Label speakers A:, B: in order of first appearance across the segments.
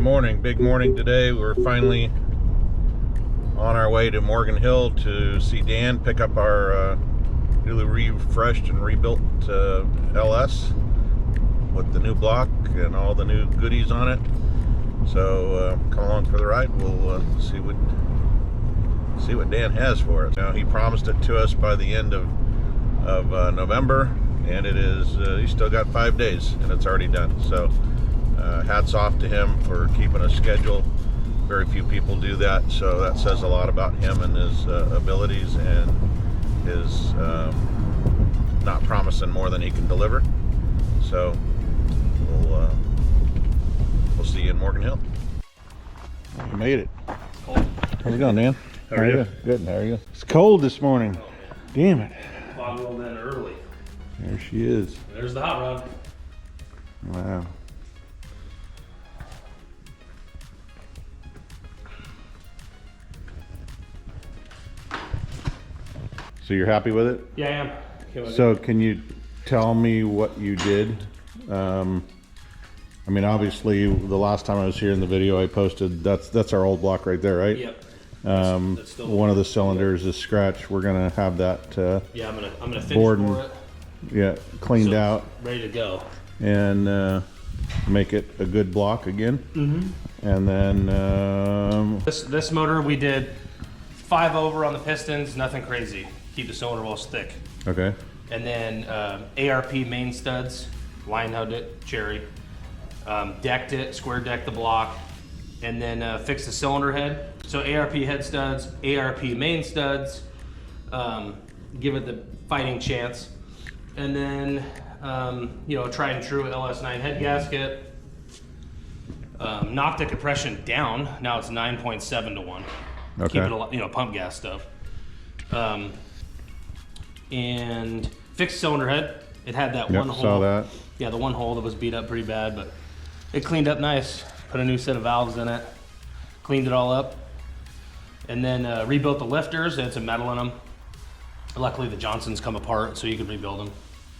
A: morning, big morning today. We're finally on our way to Morgan Hill to see Dan pick up our newly refreshed and rebuilt LS with the new block and all the new goodies on it. So come along for the ride. We'll see what Dan has for us. Now, he promised it to us by the end of November, and it is he's still got 5 days and it's already done. So hats off to him for keeping a schedule. Very few people do that, so that says a lot about him and his abilities and his not promising more than he can deliver. So we'll see you in Morgan Hill. You made it. How's it going, Dan?
B: How are you?
A: Good. How are you? It's cold this morning. Damn it.
B: Well, rolled in early.
A: There she is.
B: There's the hot rod.
A: Wow. So you're happy with it?
B: Yeah, I am. Okay,
A: So can you tell me what you did? I mean, obviously, the last time I was here in the video I posted, that's our old block right there, right?
B: Yep.
A: That's still one of the cylinders is scratched. We're gonna have that.
B: Yeah, I'm gonna finish
A: board
B: for it.
A: Yeah, cleaned
B: So,
A: out
B: ready to go.
A: and make it a good block again. Mm-hmm. And then
B: This motor we did 5 over on the pistons, nothing crazy. Keep the cylinder walls thick.
A: okay,
B: And then ARP main studs, line hugged it, cherry. Decked it, square decked the block, and then fixed the cylinder head. So ARP head studs, ARP main studs, give it the fighting chance. And then, tried and true LS9 head gasket. Knocked the compression down. Now it's 9.7 to 1.
A: Okay.
B: Keep it, pump gas stuff. And fixed cylinder head. It had that one hole.
A: Saw that.
B: Yeah, the one hole that was beat up pretty bad, but it cleaned up nice. Put a new set of valves in it, cleaned it all up, and then rebuilt the lifters. They had some metal in them. Luckily, the Johnsons come apart, so you can rebuild them.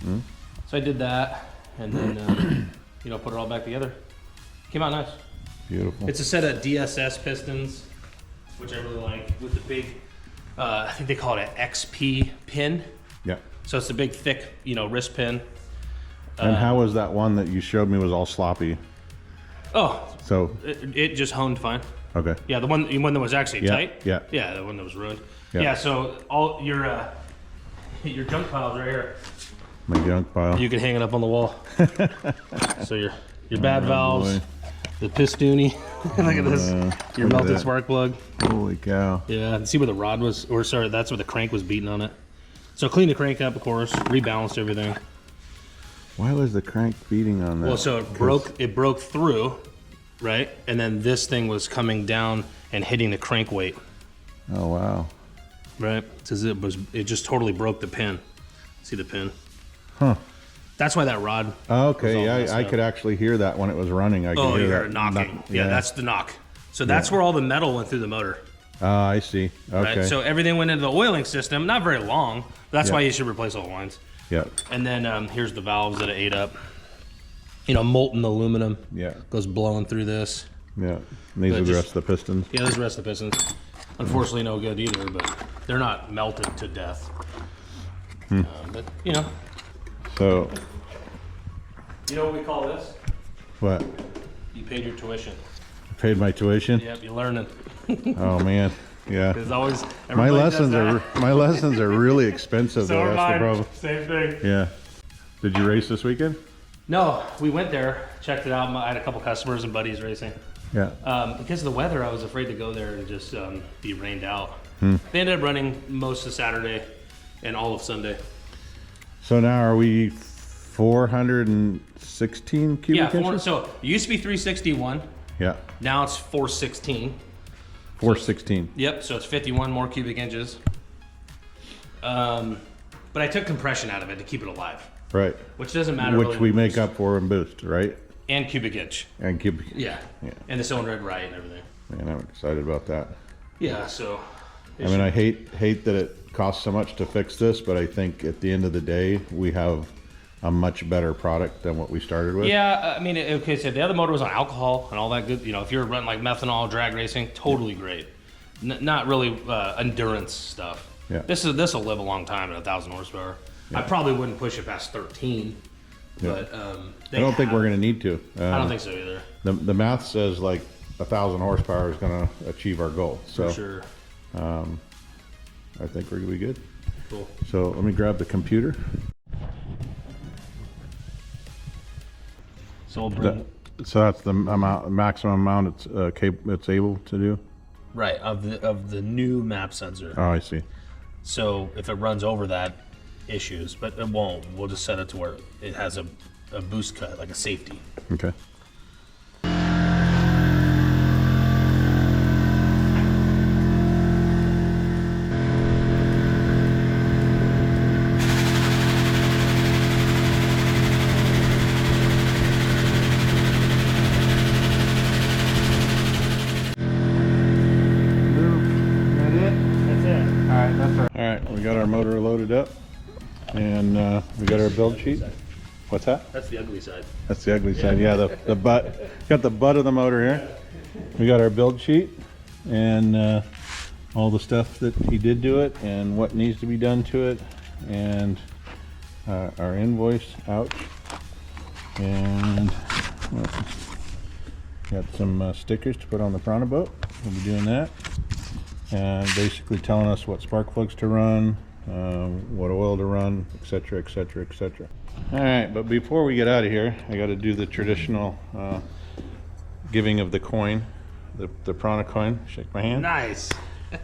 B: Mm. So I did that, and then put it all back together. Came out nice.
A: Beautiful.
B: It's a set of DSS pistons, which I really like, with the big, I think they call it an XP pin.
A: Yeah.
B: So it's the big, thick, wrist pin.
A: And how was that one that you showed me was all sloppy?
B: Oh,
A: So
B: it just honed fine.
A: okay.
B: Yeah, the one that was actually tight.
A: Yeah.
B: Yeah, the one that was ruined.
A: Yeah.
B: Yeah, so all your junk piles right here.
A: My junk pile.
B: You can hang it up on the wall. So your bad valves,
A: boy.
B: the pistoonie. Look at this. Your
A: look at
B: melted
A: that.
B: spark plug.
A: Holy cow.
B: Yeah, and see where the rod was, or sorry, that's where the crank was beating on it. So clean the crank up, of course, rebalanced everything.
A: Why was the crank beating on that?
B: Well, so it broke through, right? And then this thing was coming down and hitting the crank weight,
A: Oh wow.
B: right? Because it just totally broke the pin. See the pin?
A: Huh.
B: That's why that rod.
A: Oh,
B: was
A: okay.
B: all
A: Yeah,
B: messed
A: I
B: up.
A: could actually hear that when it was running. I could
B: Oh,
A: hear
B: you
A: that
B: heard it knocking.
A: knock-
B: Yeah, that's the knock. So that's where all the metal went through the motor.
A: I see. Okay.
B: Right? So everything went into the oiling system. Not very long. That's
A: Yeah.
B: why you should replace all the lines.
A: Yeah.
B: And then here's the valves that it ate up. Molten aluminum
A: Yeah.
B: goes blowing through this.
A: Yeah. And these
B: But
A: are the
B: just-
A: rest of the pistons.
B: Yeah, there's the rest of the pistons. Unfortunately, no good either, but they're not melted to death. But
A: So
B: you know what we call this?
A: what?
B: You paid your tuition.
A: Paid my tuition?
B: Yep, you're learning.
A: Oh man. Yeah.
B: There's always
A: My
B: everybody
A: lessons are really expensive
B: So
A: though.
B: are
A: That's the
B: mine.
A: problem.
B: Same thing.
A: Yeah. Did you race this weekend?
B: No, we went there, checked it out. I had a couple customers and buddies racing.
A: Yeah.
B: Because of the weather, I was afraid to go there and just be rained out. They ended up running most of Saturday and all of Sunday.
A: So now are we 416 cubic inches?
B: So it used to be 361.
A: Yeah.
B: Now it's 416.
A: 416.
B: Yep, so it's 51 more cubic inches. But I took compression out of it to keep it alive,
A: Right.
B: which doesn't matter.
A: Which
B: really
A: we
B: in
A: make
B: boost.
A: up for in boost, right?
B: And cubic inch.
A: And cubic.
B: Yeah.
A: Yeah.
B: And the cylinder head right and everything.
A: Man, I'm excited about that.
B: Yeah, so.
A: I mean, I hate that it costs so much to fix this, but I think at the end of the day, we have a much better product than what we started with.
B: Yeah, I mean, okay, so the other motor was on alcohol and all that good. You know, if you're running like methanol, drag racing, totally great. Not really endurance stuff.
A: Yeah.
B: This will live a long time at 1,000 horsepower.
A: Yeah.
B: I probably wouldn't push it past 13, but
A: I don't think we're going to need to.
B: I don't think so either.
A: The math says like 1,000 horsepower is going to achieve our goal. So
B: For sure.
A: I think we're going to be good.
B: Cool.
A: So let me grab the computer.
B: So we'll bring
A: So that's the maximum amount it's able to do.
B: right of the new map sensor.
A: Oh, I see.
B: So if it runs over that, issues, but it won't. We'll just set it to where it has a boost cut, like a safety.
A: Okay. Alright, we got our motor loaded up, and we got our build sheet. What's that?
B: That's the ugly side.
A: That's the ugly side, yeah, the butt. Got the butt of the motor here. We got our build sheet, and all the stuff that he did to it, and what needs to be done to it, and our invoice, ouch. And got some stickers to put on the Piranha boat. We'll be doing that. And basically telling us what spark plugs to run, what oil to run, etc., etc., etc. All right, but before we get out of here, I got to do the traditional giving of the coin, the Piranha coin. Shake my hand.
B: Nice.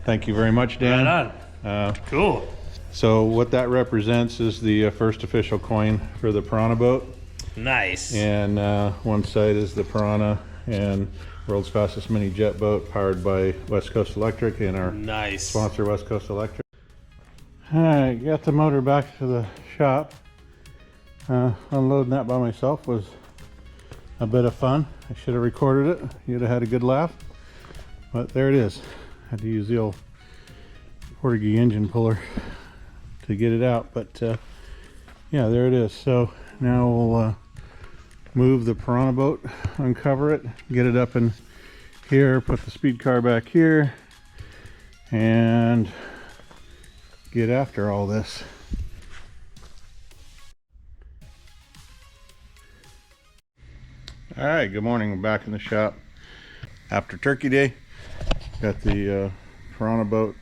A: Thank you very much, Dan.
B: Right on. Cool.
A: So what that represents is the first official coin for the Piranha boat.
B: Nice.
A: And one side is the Piranha and world's fastest mini jet boat, powered by West Coast Electric and our
B: nice
A: sponsor, West Coast Electric. All right, got the motor back to the shop. Unloading that by myself was a bit of fun. I should have recorded it. You'd have had a good laugh. But there it is. Had to use the old Portuguese engine puller to get it out. But yeah, there it is. So now we'll move the Piranha boat, uncover it, get it up in here, put the speed car back here, and get after all this. All right, good morning. We're back in the shop after Turkey Day. Got the Piranha boat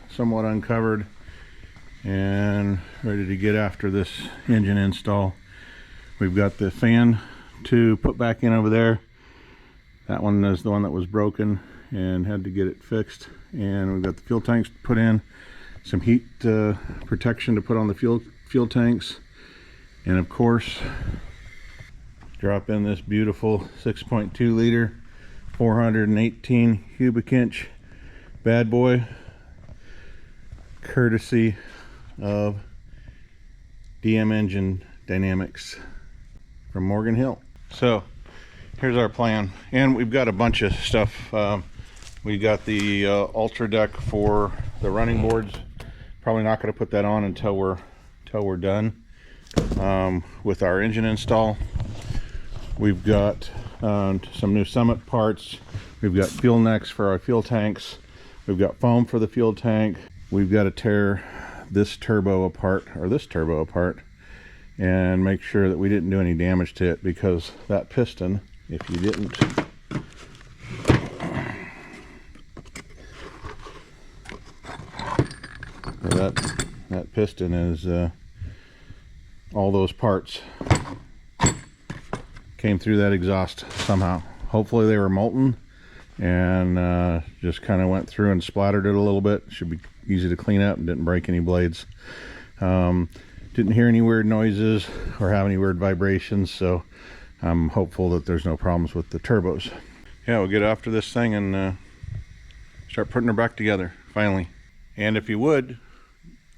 A: somewhat uncovered and ready to get after this engine install. We've got the fan to put back in over there. That one is the one that was broken and had to get it fixed. And we've got the fuel tanks to put in, some heat protection to put on the fuel tanks, and of course drop in this beautiful 6.2 liter 418 cubic inch bad boy, courtesy of DM Engine Dynamics from Morgan Hill. So here's our plan, and we've got a bunch of stuff. We got the Ultra deck for the running boards. Probably not going to put that on until we're done with our engine install. We've got some new Summit parts. We've got fuel necks for our fuel tanks. We've got foam for the fuel tank. We've got to tear this turbo apart, and make sure that we didn't do any damage to it, because that piston, if you didn't that piston is all those parts came through that exhaust somehow. Hopefully they were molten and just kind of went through and splattered it a little bit. Should be easy to clean up and didn't break any blades. Didn't hear any weird noises or have any weird vibrations, so I'm hopeful that there's no problems with the turbos. Yeah, we'll get after this thing and start putting her back together finally. And if you would,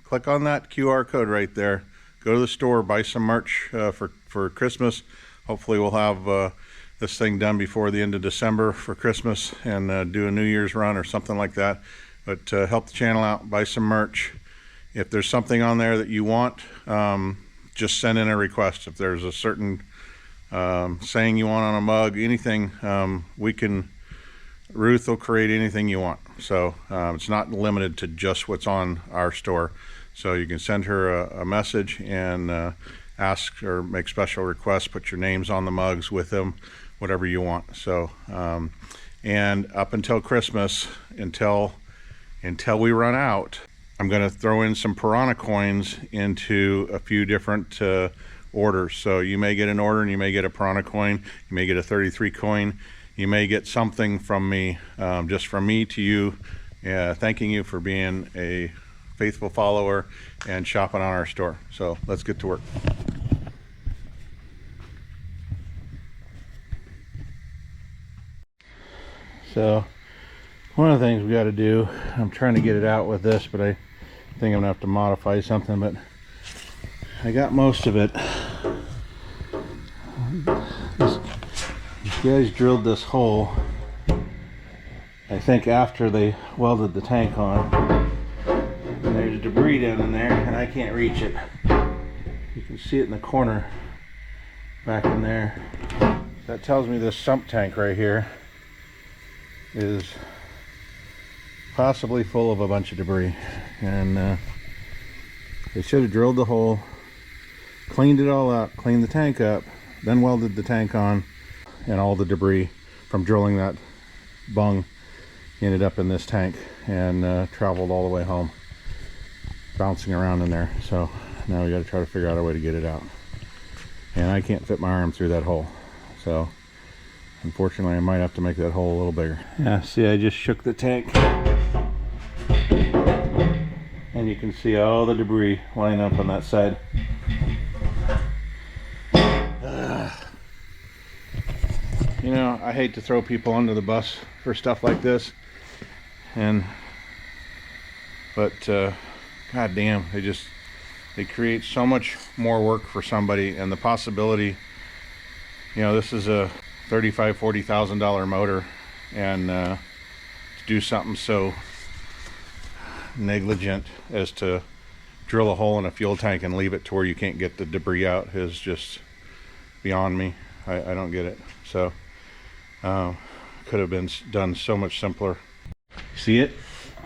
A: click on that QR code right there. Go to the store, buy some merch for Christmas. Hopefully we'll have this thing done before the end of December for Christmas, and do a New Year's run or something like that. But help the channel out, buy some merch. If there's something on there that you want, just send in a request. If there's a certain saying you want on a mug, anything, Ruth will create anything you want. So it's not limited to just what's on our store. So you can send her a message and ask or make special requests, put your names on the mugs with them, whatever you want. So and up until Christmas, until we run out, I'm going to throw in some Piranha coins into a few different orders. So you may get an order and you may get a Piranha coin, you may get a 33 coin, you may get something from me, just from me to you, thanking you for being a faithful follower and shopping on our store. So let's get to work. So one of the things we got to do, I'm trying to get it out with this, but I think I'm gonna have to modify something, but I got most of it. These guys drilled this hole, I think after they welded the tank on, and there's debris down in there and I can't reach it. You can see it in the corner back in there. That tells me this sump tank right here is possibly full of a bunch of debris, and they should have drilled the hole, cleaned it all up, cleaned the tank up, then welded the tank on, and all the debris from drilling that bung ended up in this tank and traveled all the way home, bouncing around in there. So now we got to try to figure out a way to get it out, and I can't fit my arm through that hole, so unfortunately I might have to make that hole a little bigger. Yeah, see, I just shook the tank and you can see all the debris lying up on that side. You know, I hate to throw people under the bus for stuff like this, but god damn, they create so much more work for somebody, and the possibility, you know, this is a $35,000-$40,000 motor, and to do something so negligent as to drill a hole in a fuel tank and leave it to where you can't get the debris out is just beyond me. I don't get it. So could have been done so much simpler. See it?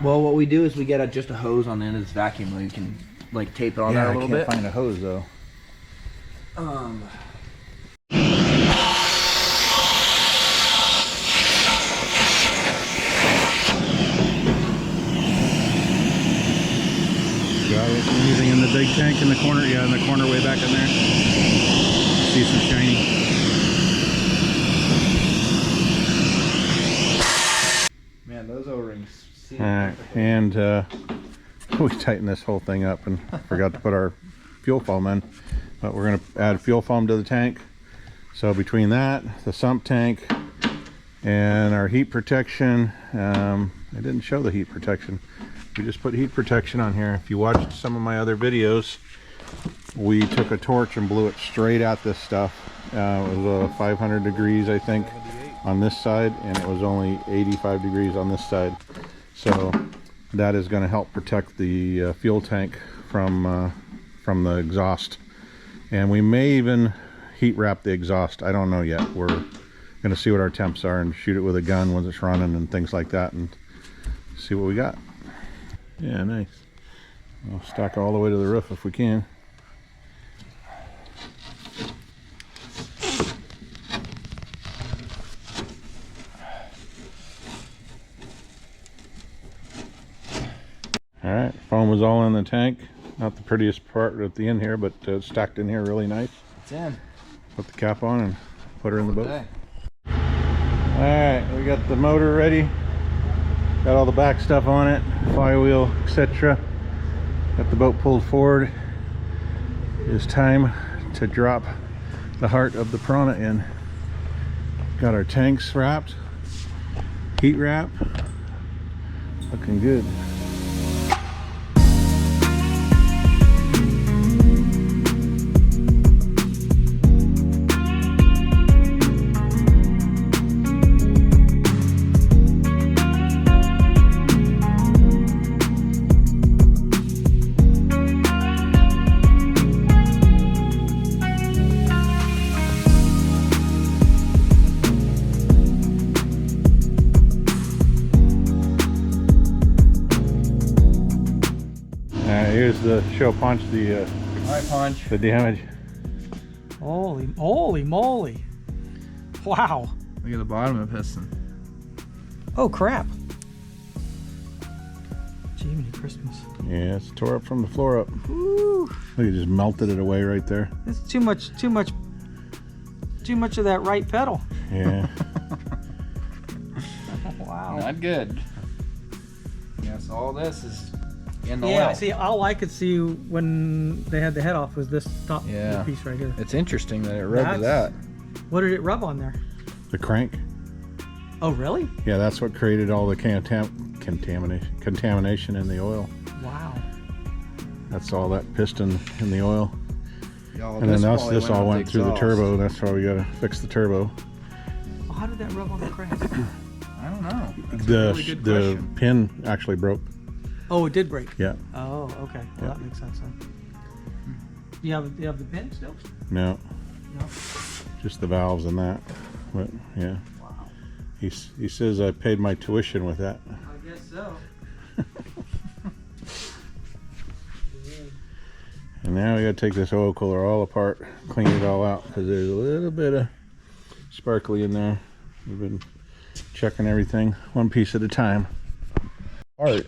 C: Well, what we do is we get just a hose on the end of this vacuum where you can like tape it on there a little bit.
A: I can't find a hose though. Got it. Anything in the big tank in the corner? Yeah, in the corner way back in there. See some shiny.
C: Man, those O-rings.
A: Alright, and we tightened this whole thing up and forgot to put our fuel foam in. But we're going to add fuel foam to the tank. So between that, the sump tank, and our heat protection, I didn't show the heat protection. We just put heat protection on here. If you watched some of my other videos, we took a torch and blew it straight at this stuff. It was 500 degrees, I think, on this side, and it was only 85 degrees on this side. So that is going to help protect the fuel tank from the exhaust. And we may even heat wrap the exhaust. I don't know yet. We're going to see what our temps are and shoot it with a gun when it's running and things like that, and see what we got. Yeah, nice. We'll stack all the way to the roof if we can. Alright, foam is all in the tank. Not the prettiest part at the end here, but it's stacked in here really nice.
C: It's in.
A: Put the cap on and put her in the boat. Alright, we got the motor ready. Got all the back stuff on it, flywheel, etc. Got the boat pulled forward. It's time to drop the heart of the Piranha in. Got our tanks wrapped, heat wrap, looking good. Here's the show Punch the
C: All right, Punch.
A: the damage.
D: Holy moly. Wow.
C: Look at the bottom of the piston.
D: Oh, crap. Jiminy Christmas.
A: Yeah, it's tore up from the floor up.
D: Woo.
A: Look, it just melted it away right there.
D: That's too much of that right pedal.
A: Yeah.
D: Wow.
C: Not good. Yes, all this is in the
D: Yeah,
C: oil.
D: see, all I could see when they had the head off was this top
C: Yeah.
D: piece right here.
C: It's interesting that it rubbed
D: That's-
C: that.
D: What did it rub on there?
A: The crank.
D: Oh, really?
A: Yeah, that's what created all the contamination in the oil.
D: Wow.
A: That's all that piston in the oil.
C: Y'all,
A: And then
C: probably
A: this all
C: off
A: went through the
C: exhaust.
A: turbo. That's why we gotta fix the turbo.
D: Well, how did that rub on the crank?
C: I don't know. That's a
A: The
C: really good question.
A: pin actually broke.
D: Oh, it did break.
A: Yeah.
D: Oh, okay. Well,
A: Yeah.
D: that makes sense then. You have the pin still?
A: No,
D: No.
A: just the valves and that. But yeah,
D: Wow.
A: he says I paid my tuition with that.
D: I guess so.
A: And now we gotta take this oil cooler all apart, clean it all out, because there's a little bit of sparkly in there. We've been checking everything one piece at a time.
C: Part.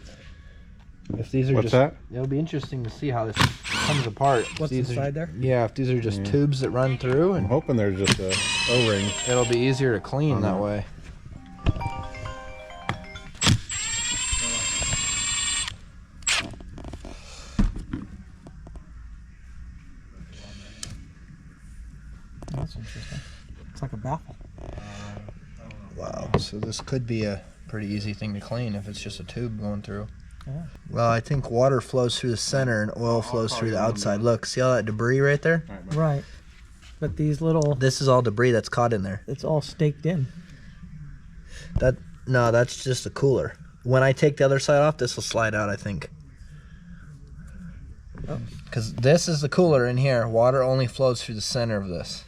C: If these are
A: What's
C: just,
A: that?
C: It'll be interesting to see how this comes apart.
D: What's
C: These are-
D: inside there?
C: Yeah, if these are just
A: Yeah.
C: tubes that run through,
A: I'm
C: and
A: hoping there's just a O-ring.
C: it'll be easier to clean that
A: Uh-huh.
C: way.
D: That's interesting. It's like a baffle.
C: Wow. So this could be a pretty easy thing to clean if it's just a tube going through.
D: Yeah.
C: Well, I think water flows through the center and oil flows through the outside. Look, see all that debris right there?
D: Right. But these little,
C: This is all debris that's caught in there.
D: it's all staked in.
C: No, that's just a cooler. When I take the other side off, this will slide out, I think.
D: Oh.
C: Because this is the cooler in here. Water only flows through the center of this.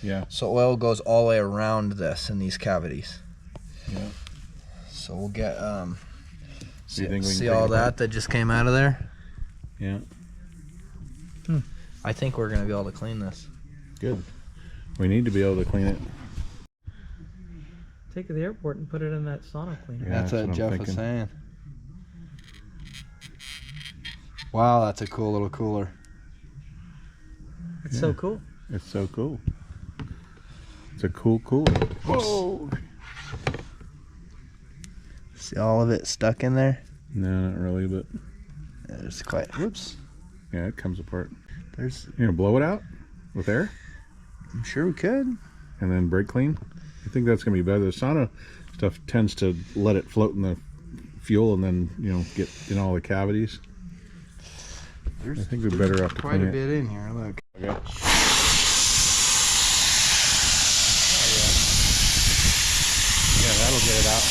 A: Yeah.
C: So oil goes all the way around this in these cavities.
A: Yeah.
C: So we'll get
A: You
C: see,
A: think we can
C: see
A: take
C: all
A: it
C: that just came out of there?
A: Yeah.
C: I think we're gonna be able to clean this.
A: Good. We need to be able to clean it.
D: Take it to the airport and put it in that sauna cleaner.
A: Yeah,
C: That's
A: that's
C: what
A: what I'm
C: Jeff was
A: thinking.
C: saying. Wow, that's a cool little cooler.
D: It's so cool.
A: It's so cool. It's a cool cooler. Whoa.
C: See all of it stuck in there?
A: No, not really, but
C: It's quite. Whoops.
A: yeah, it comes apart.
C: There's.
A: You know, blow it out with air
C: I'm sure we could.
A: and then brake clean. I think that's gonna be better. The sauna stuff tends to let it float in the fuel and then, you know, get in all the cavities.
C: There's
A: I think we're better off to
C: quite
A: clean
C: a
A: it.
C: bit in here. Look.
A: Okay. Yeah, that'll get it out.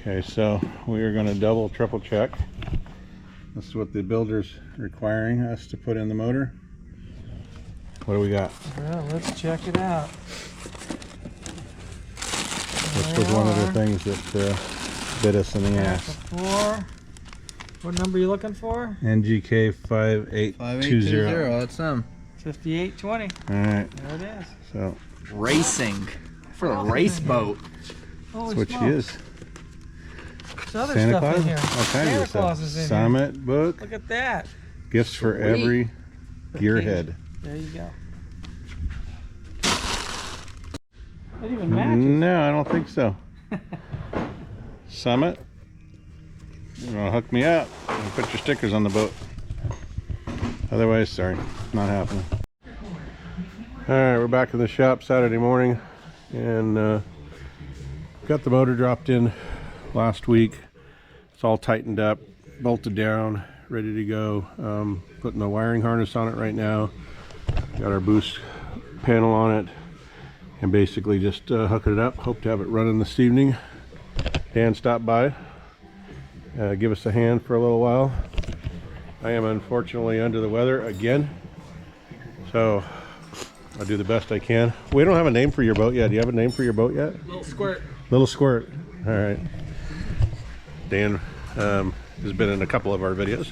A: Okay, so we are going to double, triple check. This is what the builder's requiring us to put in the motor. What do we got?
D: Well, let's check it out.
A: This was one of the things that bit us in the ass.
D: Four. What number are you looking for?
A: NGK 5820.
C: That's them.
D: 5820.
A: All right,
D: There it is.
A: so
C: Racing for the race boat.
D: Holy
A: that's what she
D: smokes.
A: is.
D: There's other
A: Santa
D: stuff
A: Claus?
D: in here.
A: All kinds
D: Santa
A: of
D: Claus
A: stuff.
D: is in here.
A: Summit book,
D: Look at that.
A: gifts for
C: Sweet.
A: every gearhead.
D: There you go. It even matches.
A: No, I don't think so. Summit, you know, hook me up and put your stickers on the boat. Otherwise, sorry, not happening. All right, we're back in the shop Saturday morning, and got the motor dropped in last week. It's all tightened up, bolted down, ready to go. Putting the wiring harness on it right now. Got our boost panel on it, and basically just hooking it up. Hope to have it running this evening. Dan stopped by, give us a hand for a little while. I am unfortunately under the weather again, so I'll do the best I can. We don't have a name for your boat yet. Do you have a name for your boat yet?
D: Little squirt.
A: Little Squirt. All right. Dan has been in a couple of our videos.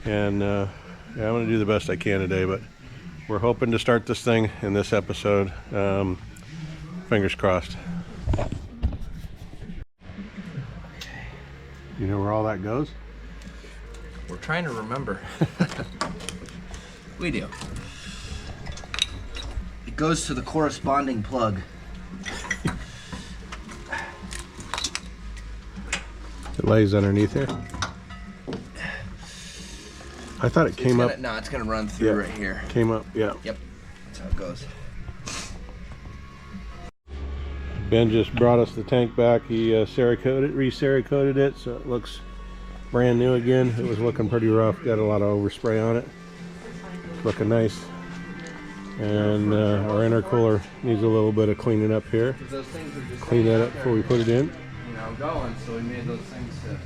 A: And yeah, I'm going to do the best I can today, but we're hoping to start this thing in this episode. Fingers crossed. You know where all that goes?
C: We're trying to remember. We do. It goes to the corresponding plug.
A: It lays underneath here. I thought it came up.
C: No, it's gonna run through right here.
A: Came up, yeah.
C: Yep, that's how it goes.
A: Ben just brought us the tank back. He re-Cerakoted it, so it looks brand new again. It was looking pretty rough. Got a lot of overspray on it. It's looking nice. And our intercooler needs a little bit of cleaning up here.
C: Those things are just
A: Clean that up before we put it in.
C: you know, going. So we made those things to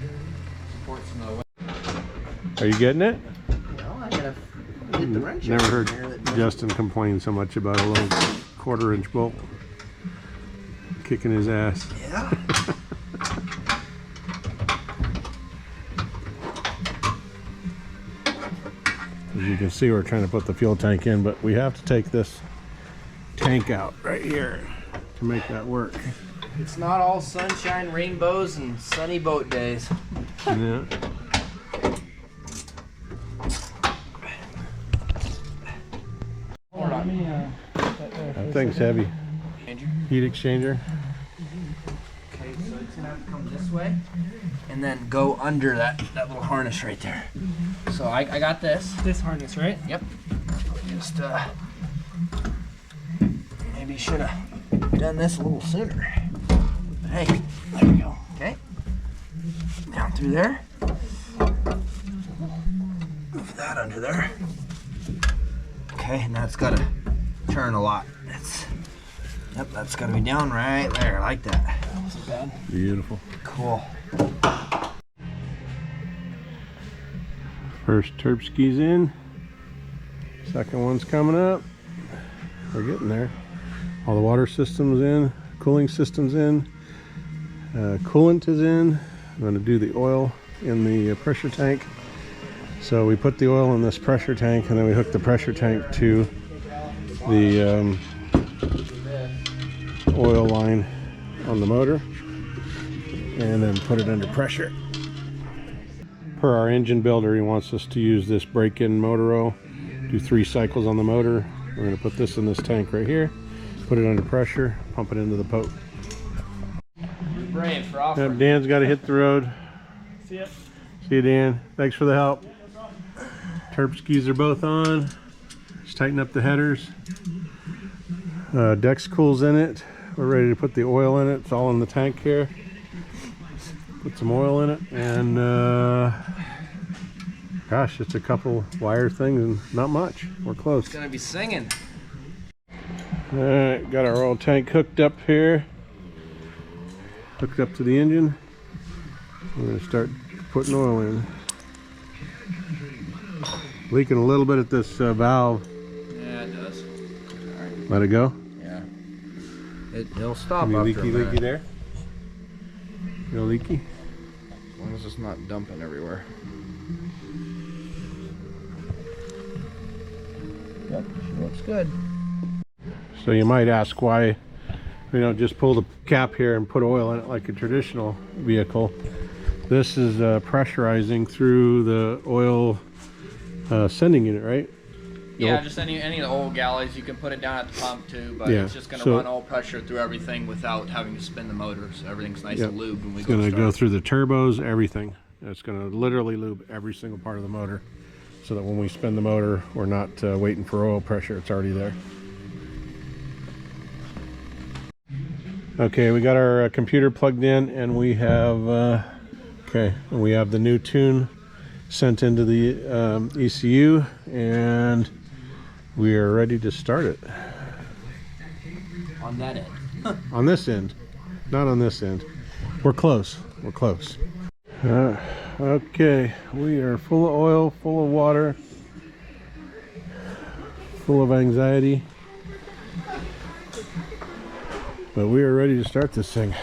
C: support some of the weight.
A: Are you getting it?
C: Well, I gotta get the wrench.
A: Never heard
C: in here that-
A: Justin complain so much about a little 1/4-inch bolt kicking his ass.
C: Yeah.
A: As you can see, we're trying to put the fuel tank in, but we have to take this tank out right here to make that work.
C: It's not all sunshine, rainbows, and sunny boat days.
A: Yeah. That thing's heavy. Heat exchanger.
C: Okay, so it's gonna have to come this way, and then go under that little harness right there. So I got this.
D: This harness, right?
C: Yep. Just maybe should have done this a little sooner. But hey, there we go. Okay. Down through there. Move that under there. Okay, and that's gotta turn a lot. Yep, that's gotta be down right there, like that. That wasn't bad.
A: Beautiful.
C: Cool.
A: First Terpski's in. Second one's coming up. We're getting there. All the water systems in. Cooling systems in. Coolant is in. I'm going to do the oil in the pressure tank. So we put the oil in this pressure tank, and then we hook the pressure tank to the oil line on the motor, and then put it under pressure. Per our engine builder, he wants us to use this break-in motor oil, do 3 cycles on the motor. We're going to put this in this tank right here, put it under pressure, pump it into the boat.
C: Brave for
A: Yep, Dan's got to hit the road.
D: See ya.
A: See you, Dan. Thanks for the help. Terpskis are both on. Just tighten up the headers. Dex cool's in it. We're ready to put the oil in it. It's all in the tank here. Put some oil in it, and gosh, it's a couple wire things and not much. We're close.
C: It's gonna be singing.
A: All right, got our oil tank hooked up here. Hooked up to the engine. We're gonna start putting oil in. Leaking a little bit at this valve.
C: Yeah, it does.
A: Let it go.
C: Yeah. It'll stop
A: Any
C: after
A: leaky,
C: a minute.
A: leaky there? No leaky?
C: As long as it's not dumping everywhere. Yep, looks good.
A: So you might ask why we don't just pull the cap here and put oil in it like a traditional vehicle. This is pressurizing through the oil sending unit, right?
E: Yeah, just any of the old galleys, you can put it down at the pump too, but
A: Yeah,
E: it's just going to
A: so-
E: run all pressure through everything without having to spin the motor, so everything's nice
A: Yep.
E: and lubed when we
A: It's going to
E: start.
A: go through the turbos, everything. It's going to literally lube every single part of the motor, so that when we spin the motor, we're not waiting for oil pressure. It's already there. Okay, we got our computer plugged in, and we have we have the new tune sent into the ECU, and we are ready to start it.
C: On that end.
A: On this end, not on this end. We're close. We're close. Okay, we are full of oil, full of water, full of anxiety. But we are ready to start this thing.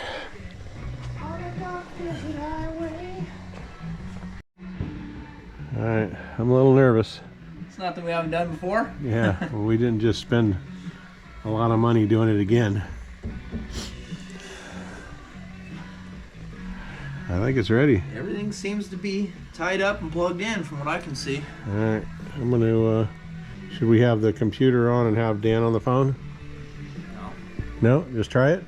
A: All right, I'm a little nervous.
E: It's nothing we haven't done before.
A: Yeah, well, we didn't just spend a lot of money doing it again. I think it's ready.
C: Everything seems to be tied up and plugged in from what I can see.
A: All right, I'm gonna, should we have the computer on and have Dan on the phone? No? No? Just try it?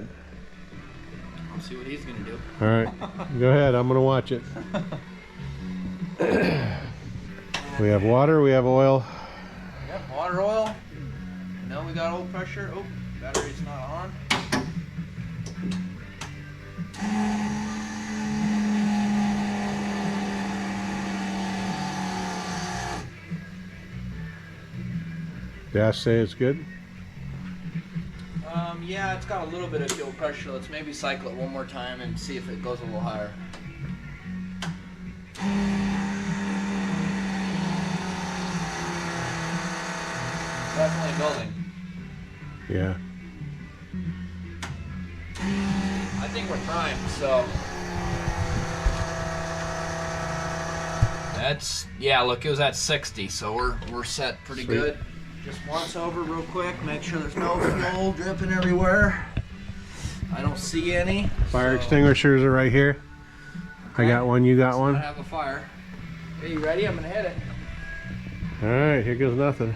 E: I'll see what he's gonna do.
A: All right, go ahead, I'm gonna watch it. We have water, we have oil.
C: Yep, water, oil. No, we got oil pressure. Oh, battery's not on.
A: Dash say it's good?
C: Yeah, it's got a little bit of fuel pressure. Let's maybe cycle it one more time and see if it goes a little higher. Definitely building.
A: Yeah.
C: I think we're primed, so. That's, yeah, look, it was at 60, so we're set pretty
A: Sweet.
C: good. Just once over real quick, make sure there's no fuel dripping everywhere. I don't see any.
A: Fire
C: so-
A: extinguishers are right here. I got one, you got
C: I
A: one.
C: have a fire. Okay, you ready? I'm gonna hit it.
A: All right, here goes nothing.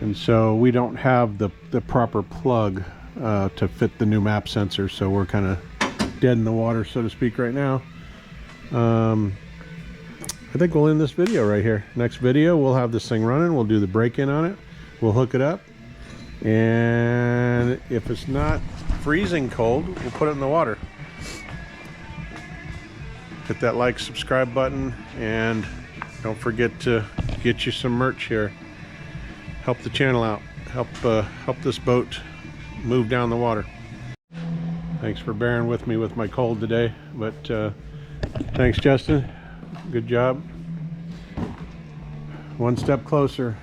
A: And so we don't have the proper plug to fit the new map sensor, so we're kind of dead in the water, so to speak, right now. I think we'll end this video right here. Next video, we'll have this thing running. We'll do the break-in on it. We'll hook it up. And if it's not freezing cold, we'll put it in the water. Hit that like, subscribe button, and don't forget to get you some merch here. Help the channel out. Help this boat move down the water. Thanks for bearing with me with my cold today, but thanks, Justin. Good job. One step closer.